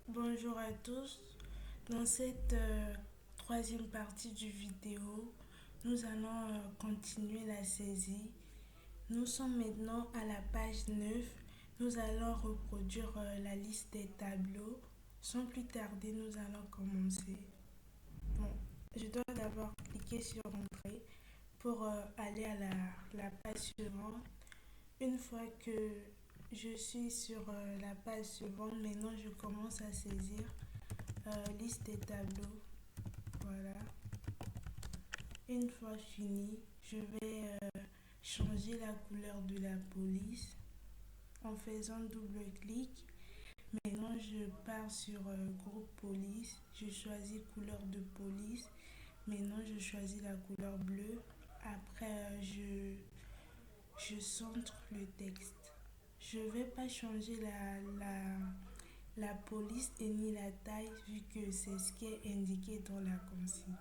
Bonjour à tous. Dans cette troisième partie du vidéo, nous allons continuer la saisie. Nous sommes maintenant à la page 9. Nous allons reproduire la liste des tableaux. Sans plus tarder, nous allons commencer. Bon, je dois d'abord cliquer sur Entrée pour aller à la page suivante. Une fois que je suis sur la page suivante, maintenant je commence à saisir liste des tableaux. Voilà. Une fois fini, je vais changer la couleur de la police en faisant double clic. Maintenant, je pars sur groupe police. Je choisis couleur de police. Maintenant, je choisis la couleur bleue. Après, je centre le texte. Je ne vais pas changer la police et ni la taille vu que c'est ce qui est indiqué dans la consigne.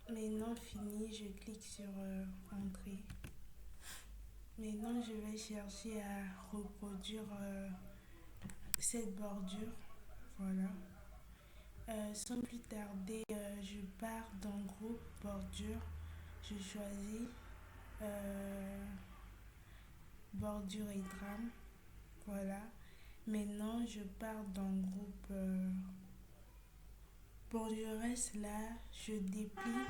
Maintenant fini, je clique sur Entrée. Maintenant, je vais chercher à reproduire cette bordure. Voilà. Sans plus tarder, je pars dans groupe bordure. Je choisis bordure et trame. Voilà. Maintenant, je pars dans groupe. Pour le reste, là, je déplie.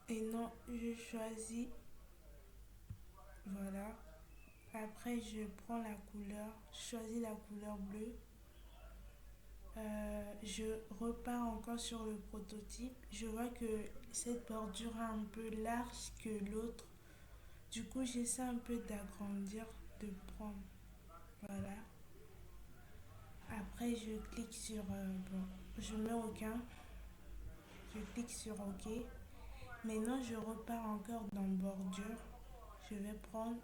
Et non, je choisis. Voilà. Après, je prends la couleur. Je choisis la couleur bleue. Je repars encore sur le prototype. Je vois que cette bordure est un peu large que l'autre. Du coup, j'essaie un peu d'agrandir, de prendre. Voilà. Après, je clique sur... bon, je mets aucun. Je clique sur OK. Maintenant, je repars encore dans bordure. Je vais prendre...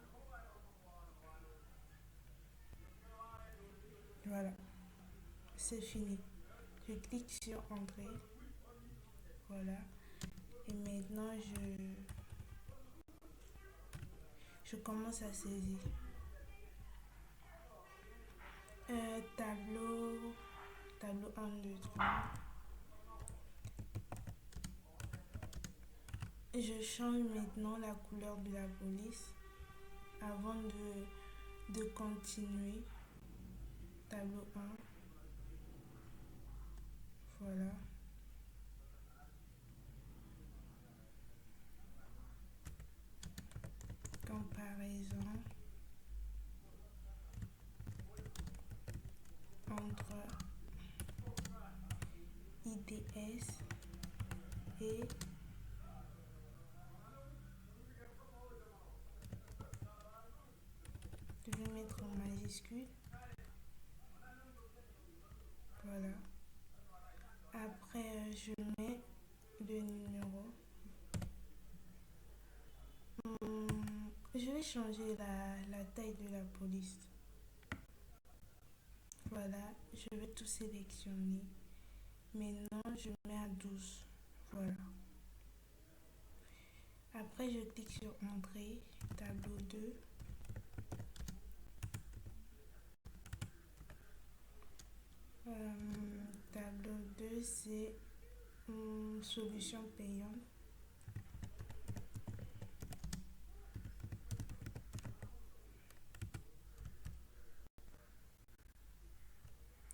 Voilà. C'est fini. Je clique sur Entrée. Voilà. Et maintenant, je commence à saisir. Tableau 1, 2, 3. Je change maintenant la couleur de la police avant de continuer. Tableau 1. Voilà. Comparaison entre IDS et je vais mettre en majuscule. Voilà. Après, je mets le numéro. Je vais changer la taille de la police. Voilà, je vais tout sélectionner. Maintenant, je mets à 12. Voilà. Après, je clique sur Entrée, tableau 2. Tableau 2, c'est solution payante.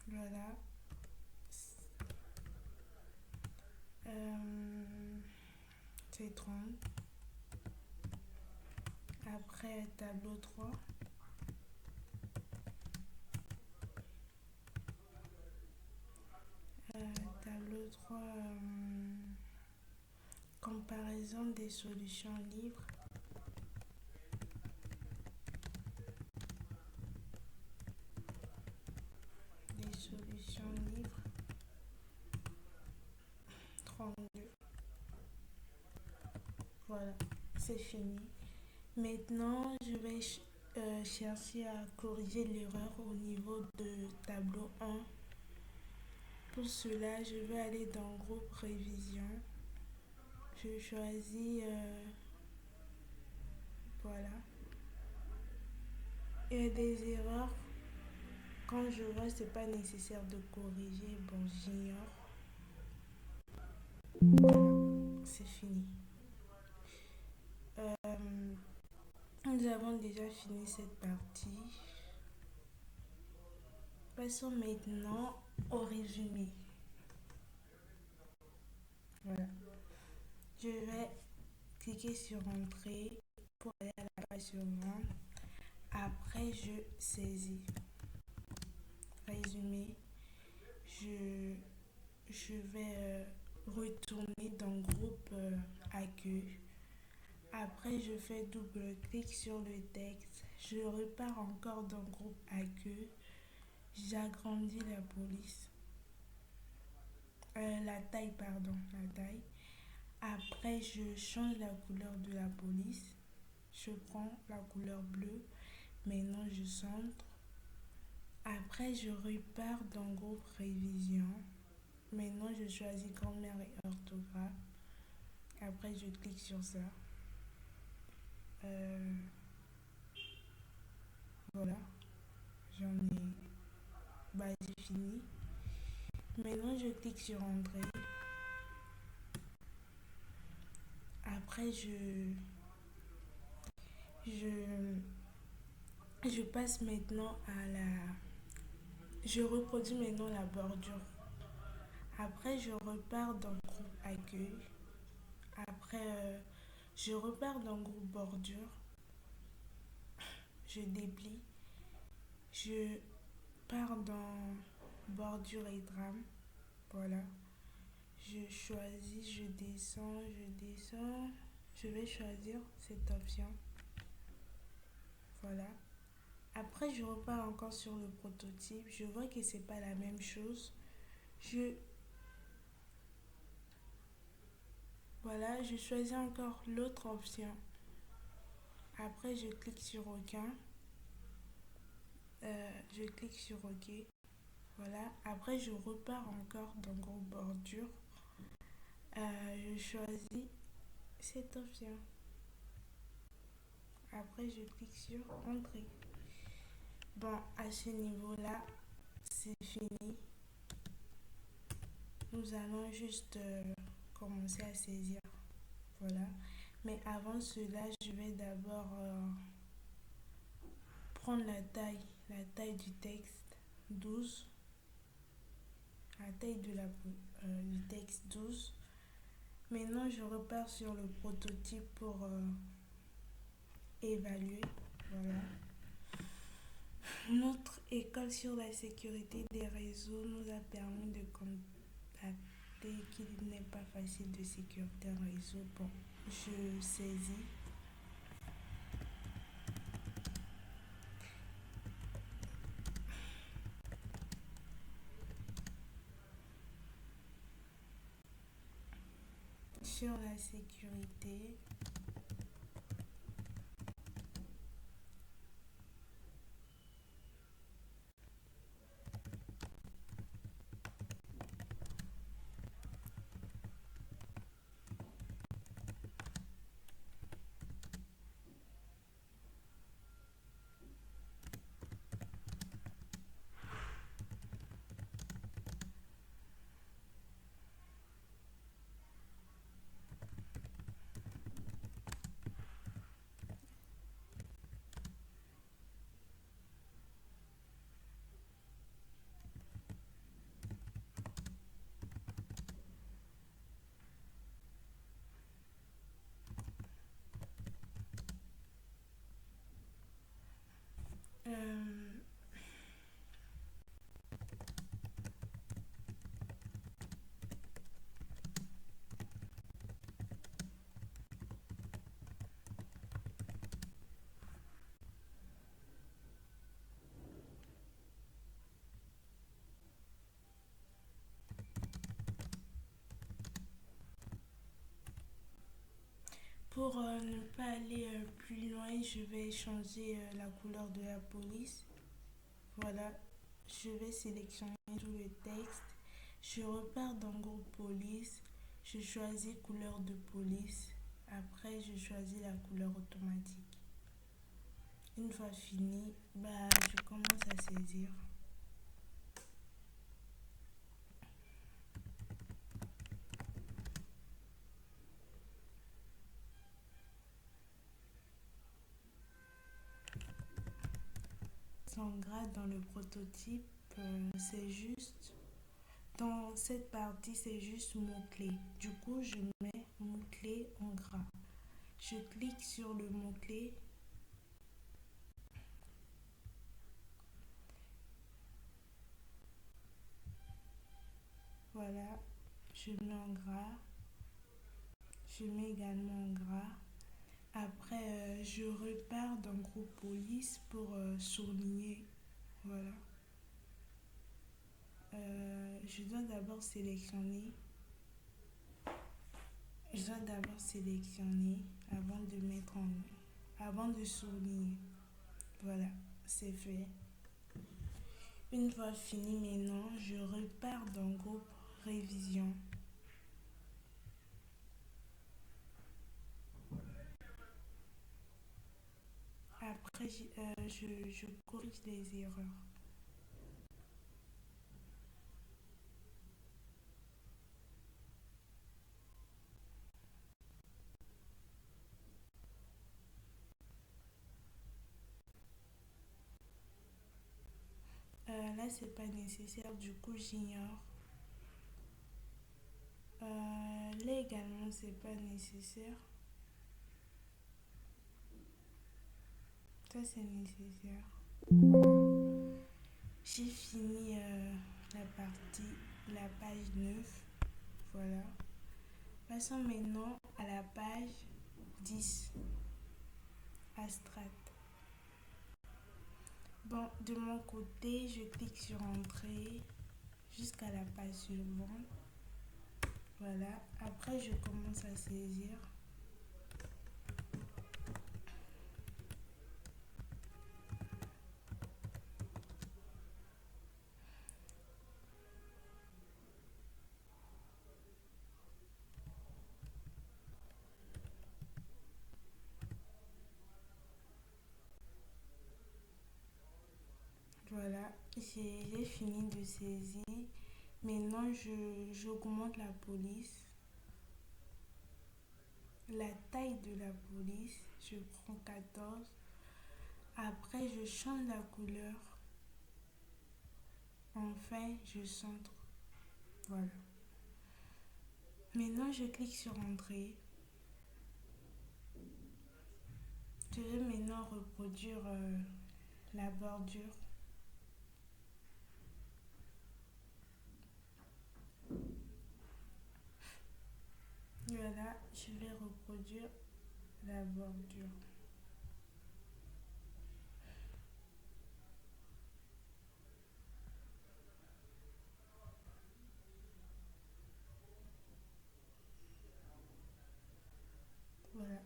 Voilà. C'est 30. Après, tableau 3. Tableau 3, comparaison des solutions libres. Des solutions libres. 32. Voilà, c'est fini. Maintenant, je vais chercher à corriger l'erreur au niveau de tableau 1. Pour cela, je vais aller dans groupe révision. Je choisis, voilà. Il y a des erreurs Quand je vois, c'est pas nécessaire de corriger. Bon, j'ignore. Voilà, c'est fini. Euh, Nous avons déjà fini cette partie. Passons maintenant au résumé. Voilà. Je vais cliquer sur Entrée pour aller à la page suivante. Après, je saisis. Résumé. Je, je vais retourner dans groupe accueil. Après, je fais double-clic sur le texte. Je repars encore dans groupe accueil. J'agrandis la police. La taille, pardon, la taille. Après, je change la couleur de la police. Je prends la couleur bleue. Maintenant, je centre. Après, je repars dans groupe révision. Maintenant, je choisis grammaire et orthographe. Après, je clique sur ça. Euh, voilà, j'en ai. Bah, j'ai fini. Maintenant, je clique sur Entrée. Après, je, je passe maintenant à la. Je reproduis maintenant la bordure. Après, je repars dans groupe accueil. Après, je repars dans groupe bordure. Je déplie. Je pars dans bordure et drame. Voilà. Je choisis, je descends, je descends. Je vais choisir cette option. Voilà. Après, je repars encore sur le prototype. Je vois que c'est pas la même chose. Je Voilà, je choisis encore l'autre option. Après, je clique sur OK. Je clique sur OK. Voilà. Après, je repars encore dans groupe bordure. Je choisis cette option. Après, je clique sur Entrée. Bon, à ce niveau-là, c'est fini. Nous allons juste commencer à saisir. Voilà. Mais avant cela, je vais d'abord prendre la taille du texte 12, la taille du texte 12. Maintenant, je repars sur le prototype pour évaluer. Voilà. Notre école sur la sécurité des réseaux nous a permis de constater qu'il n'est pas facile de sécuriser un réseau. Bon, je saisis. Sur la sécurité, euh, pour ne pas aller plus loin, je vais changer la couleur de la police. Voilà, je vais sélectionner tout le texte. Je repars dans groupe police. Je choisis couleur de police. Après, je choisis la couleur automatique. Une fois fini, bah, je commence à saisir. en gras dans le prototype, c'est juste, dans cette partie, c'est juste mots-clés. Du coup, je mets mots-clés en gras. Je clique sur le mot-clé. Voilà, je mets en gras. Je mets également en gras. Après, je repars dans groupe police pour souligner. Voilà. Je dois d'abord sélectionner. Je dois d'abord sélectionner avant de mettre en, avant de souligner. Voilà, c'est fait. Une fois fini maintenant, je repars dans groupe révision. Après, je corrige les erreurs. Là, c'est pas nécessaire, du coup, j'ignore. Là également, c'est pas nécessaire. Ça, c'est nécessaire. J'ai fini la partie, la page 9. Voilà. Passons maintenant à la page 10. Abstract. Bon, de mon côté, je clique sur Entrée jusqu'à la page suivante. Voilà. Après, je commence à saisir. Voilà. J'ai fini de saisir. Maintenant, j'augmente la police. La taille de la police, je prends 14. Après, je change la couleur. Enfin, je centre. Voilà. Maintenant, je clique sur Entrée. Je vais maintenant reproduire la bordure. Voilà, je vais reproduire la bordure. Voilà.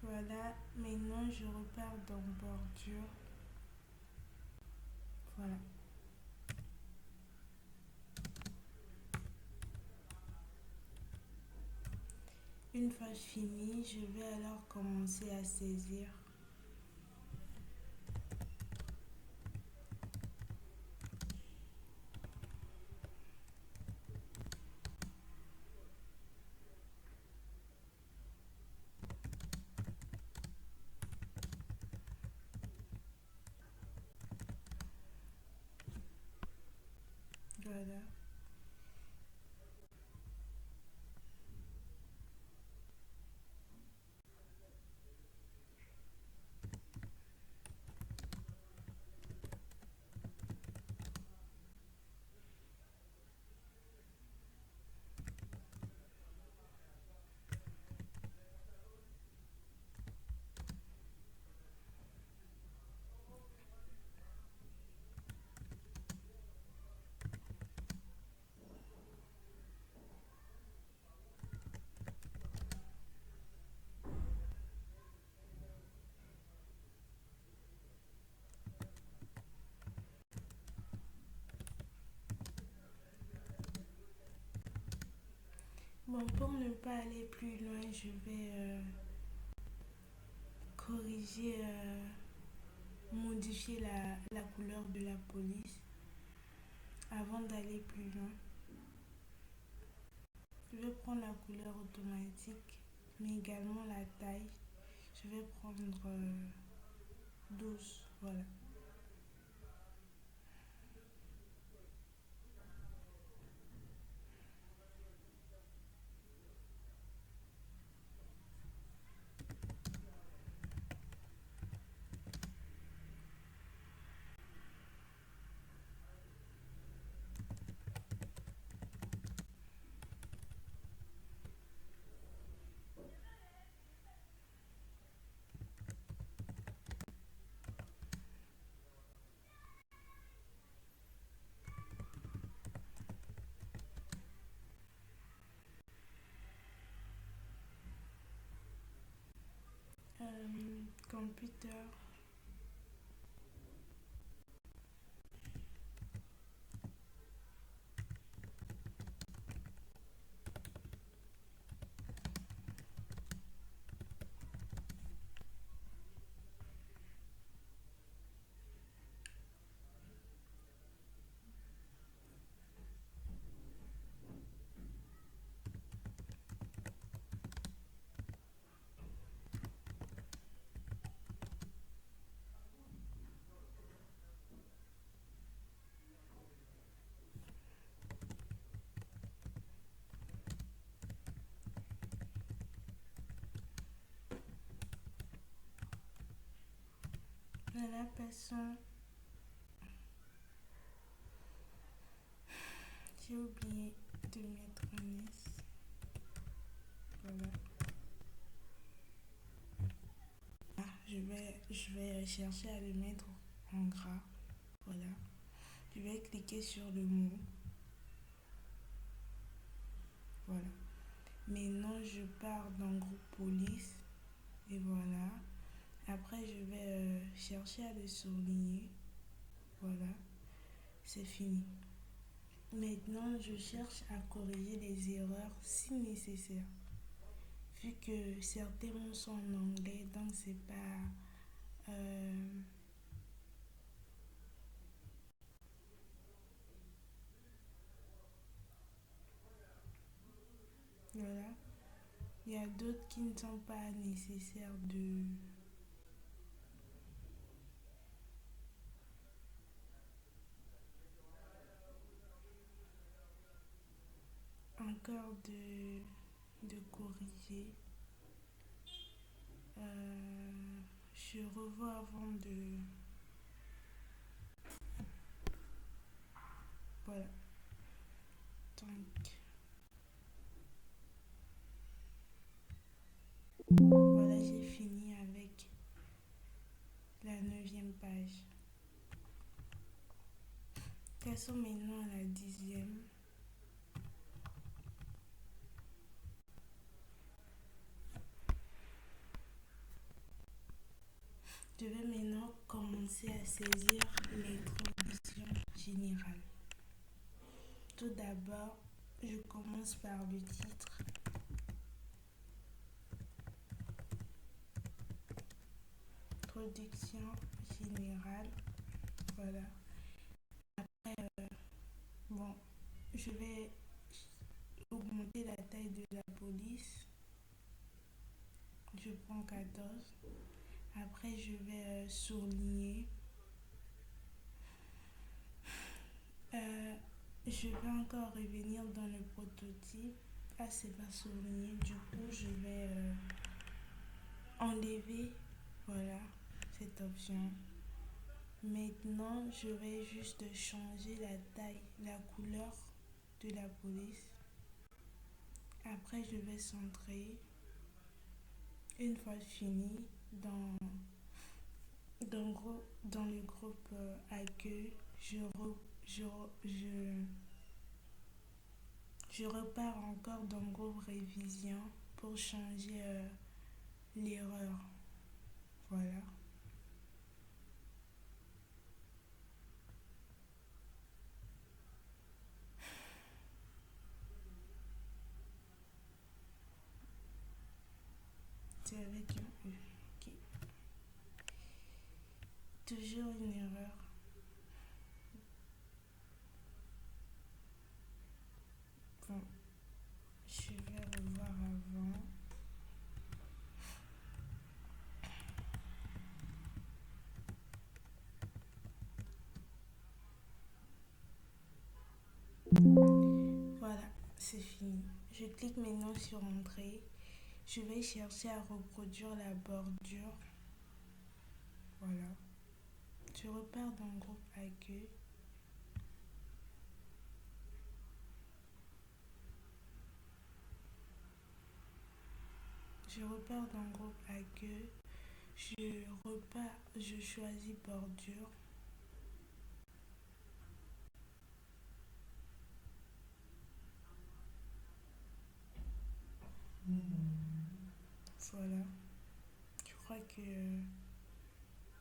Voilà, maintenant je repars dans bordure. Voilà. Une fois fini, je vais alors commencer à saisir. Voilà. Bon, pour ne pas aller plus loin, je vais corriger, modifier la couleur de la police avant d'aller plus loin. Je vais prendre la couleur automatique, mais également la taille. Je vais prendre 12, voilà. Computer. La personne. J'ai oublié de mettre un S. Voilà. Je vais chercher à le mettre en gras. Voilà. Je vais cliquer sur le mot. Voilà. Maintenant, je pars dans groupe police. Et voilà. Après, je vais chercher à le souligner. Voilà. C'est fini. Maintenant, je cherche à corriger les erreurs si nécessaire. Vu que certains mots sont en anglais, donc c'est pas. Voilà. Il y a d'autres qui ne sont pas nécessaires de. Encore de corriger. Je revois avant de. Voilà. Donc, voilà, j'ai fini avec la 9e page. Passons maintenant à la 10e. Je vais maintenant commencer à saisir les conditions générales. Tout d'abord, je commence par le titre. Introduction générale. Voilà. Après, bon, je vais augmenter la taille de la police. Je prends 14. Après, je vais souligner. Je vais encore revenir dans le prototype. Ah, c'est pas souligné. Du coup, je vais enlever, voilà, cette option. Maintenant, je vais juste changer la taille, la couleur de la police. Après, je vais centrer. Une fois fini, dans le groupe accueil, je, je, je repars encore dans le groupe révision pour changer l'erreur. Voilà. c'est avec un E. Ok. Toujours une erreur. Bon, je vais revoir avant. Voilà, c'est fini. Je clique maintenant sur Entrée. Je vais chercher à reproduire la bordure. Voilà. Je repars dans le groupe Accueil. Je repars dans le groupe Accueil. Je choisis bordure. Voilà. Je crois que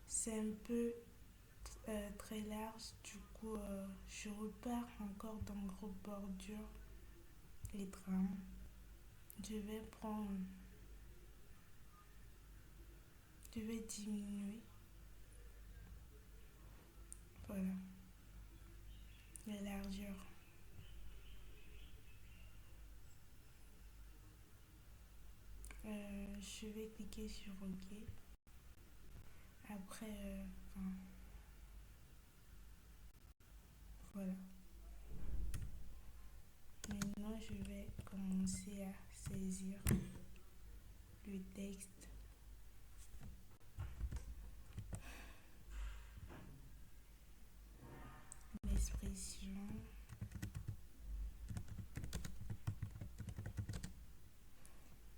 c'est un peu très large. Du coup, je repars encore dans le groupe bordure et drame. Je vais prendre. Je vais diminuer. Voilà. La largeur. Je vais cliquer sur OK. Après, voilà. Maintenant, je vais commencer à saisir le texte. L'expression.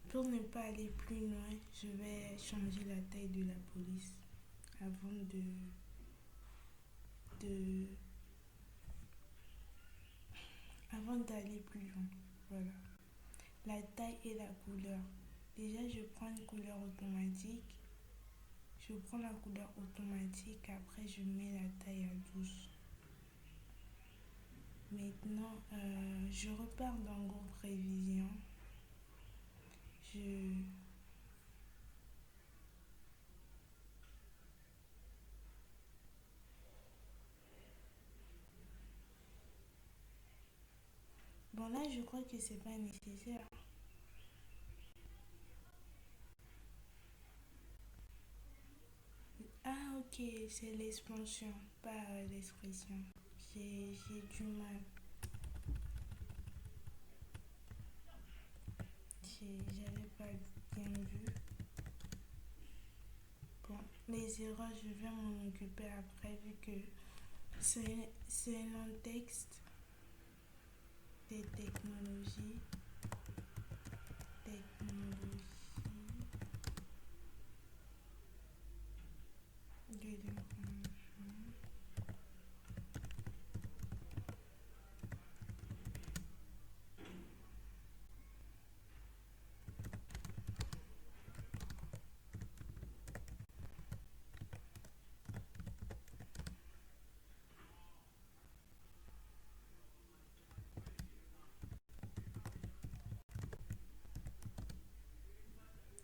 Pour ne pas aller plus loin, je vais changer la taille de la police avant de avant d'aller plus loin. Voilà. La taille et la couleur. Déjà, je prends une couleur automatique. Je prends la couleur automatique. Après, je mets la taille à 12. Maintenant, je repars dans le groupe révision. Je... Bon, là, je crois que c'est pas nécessaire. Ah, ok, c'est l'expansion, pas l'expression. J'ai du mal. J'avais pas bien vu. Bon, les erreurs, je vais m'en occuper après, vu que c'est un texte des technologies. Technologie de l'information.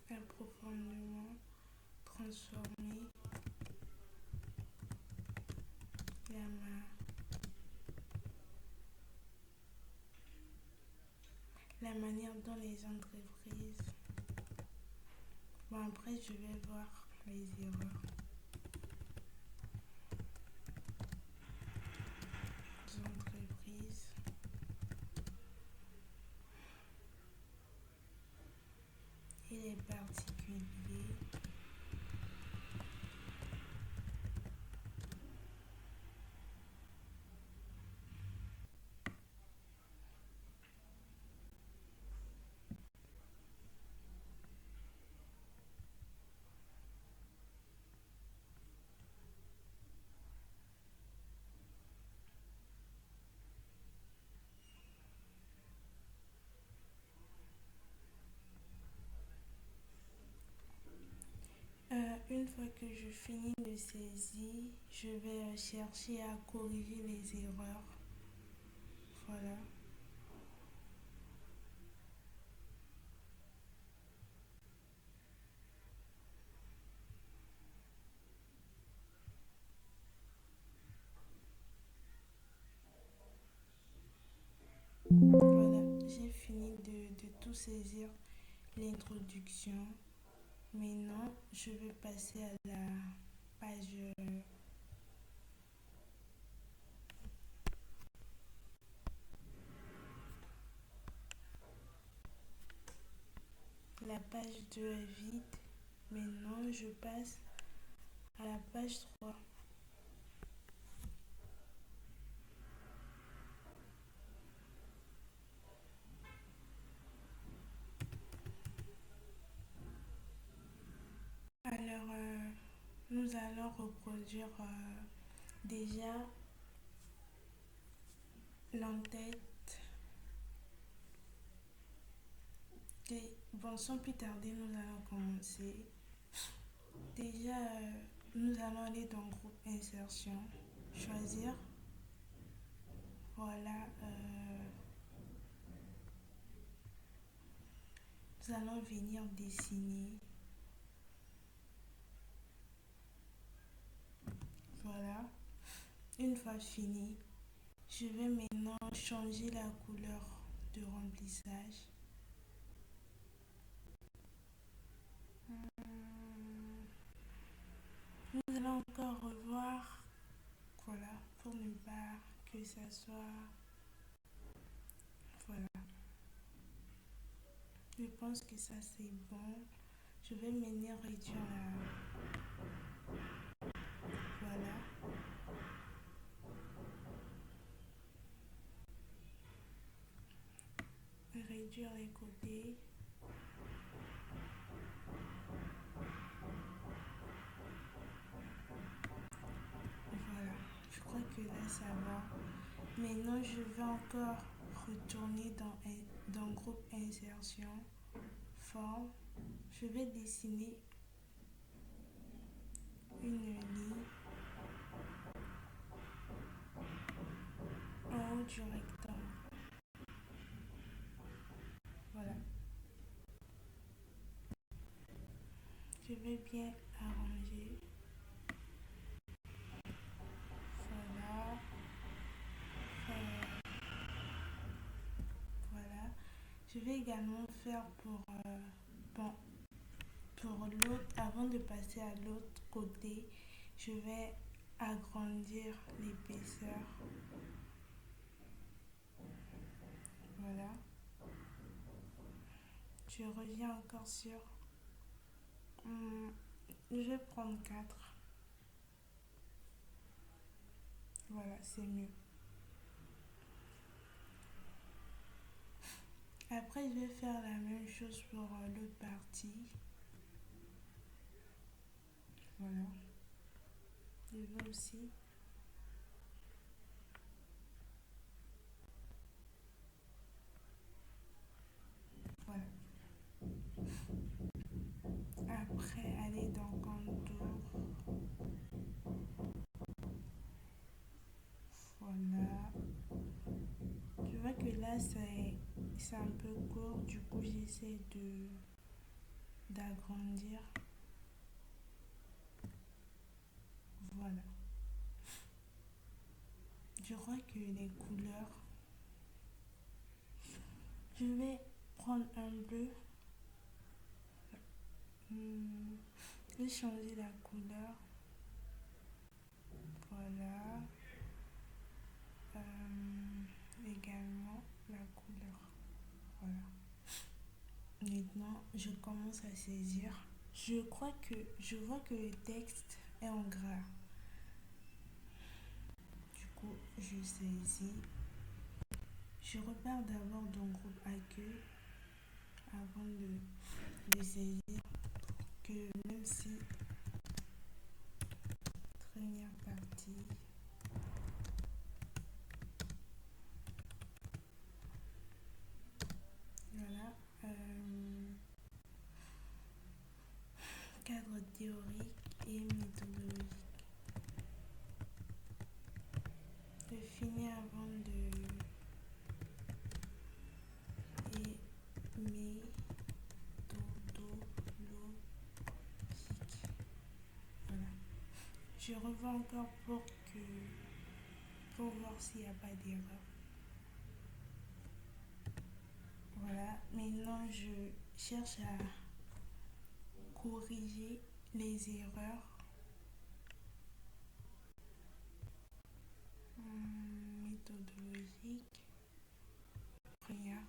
Approfondissement, transformer la manière dont les entreprises. Bon, après, je vais voir les erreurs. Des entreprises. Et les particuliers. Une fois que je finis de saisir, je vais chercher à corriger les erreurs. Voilà. tout saisir l'introduction. Maintenant, je vais passer à la page, la page 2 est vide. Maintenant, je passe à la page 3. Alors, nous allons reproduire déjà l'entête. Et bon, sans plus tarder, nous allons commencer. Déjà, nous allons aller dans le groupe insertion, choisir. Voilà, nous allons venir dessiner. Voilà, une fois fini, je vais maintenant changer la couleur de remplissage. Nous allons encore revoir, voilà, pour ne pas que ça soit, voilà. Je pense que ça c'est bon. Je vais maintenant réduire voilà. Réduire les côtés. Voilà, je crois que là ça va. Maintenant, je vais encore retourner dans groupe insertion, forme. Je vais dessiner une ligne en haut du rectangle. Voilà. Je vais bien arranger. Voilà. Voilà. Je vais également faire bon, pour l'autre, avant de passer à l'autre côté, je vais agrandir l'épaisseur. Voilà. Je reviens encore sur... je vais prendre 4. Voilà, c'est mieux. Après, je vais faire la même chose pour l'autre partie. Voilà. Je vais aussi. Voilà. Après, aller dans contour. Voilà. Je vois que là, c'est un peu court. Du coup, j'essaie d'agrandir. Voilà. Je crois que les couleurs, je vais prendre un bleu. Je vais changer la couleur. Voilà. Également la couleur. Voilà. Maintenant, je commence à saisir. Je vois que le texte est en gras. Du coup, je saisis. Je repars d'abord dans le groupe accueil avant de saisir que même si première partie, voilà, cadre théorique et méthodologique. Je finis avant de et méthodologique. Voilà. Je revois encore pour voir s'il n'y a pas d'erreur. Voilà. Maintenant, maintenant, je cherche à corriger les erreurs méthodologiques, première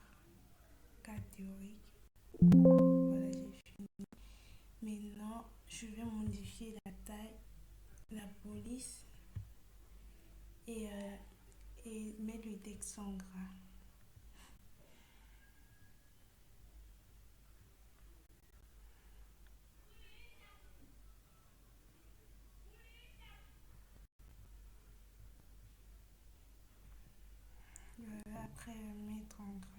cas théorique. Voilà, j'ai fini. Maintenant, je vais modifier la taille, la police et mettre le texte en gras. Voilà, après mettre en gras.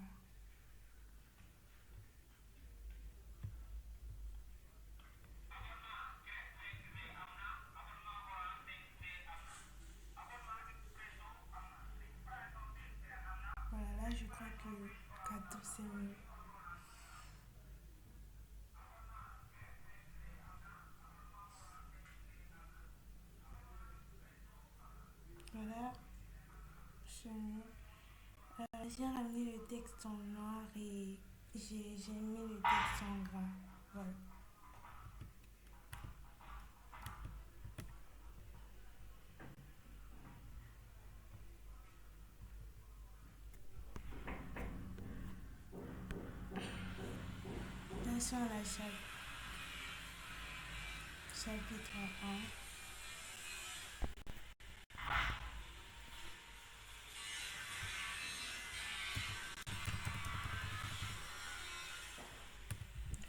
Voilà, là je crois que 14 c'est mieux. Voilà, c'est mieux. J'ai ramené le texte en noir et j'ai mis le texte en gras. Voilà. Attention à la chapitre 1.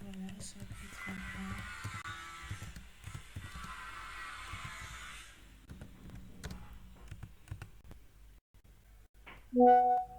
Voilà, chapitre 1.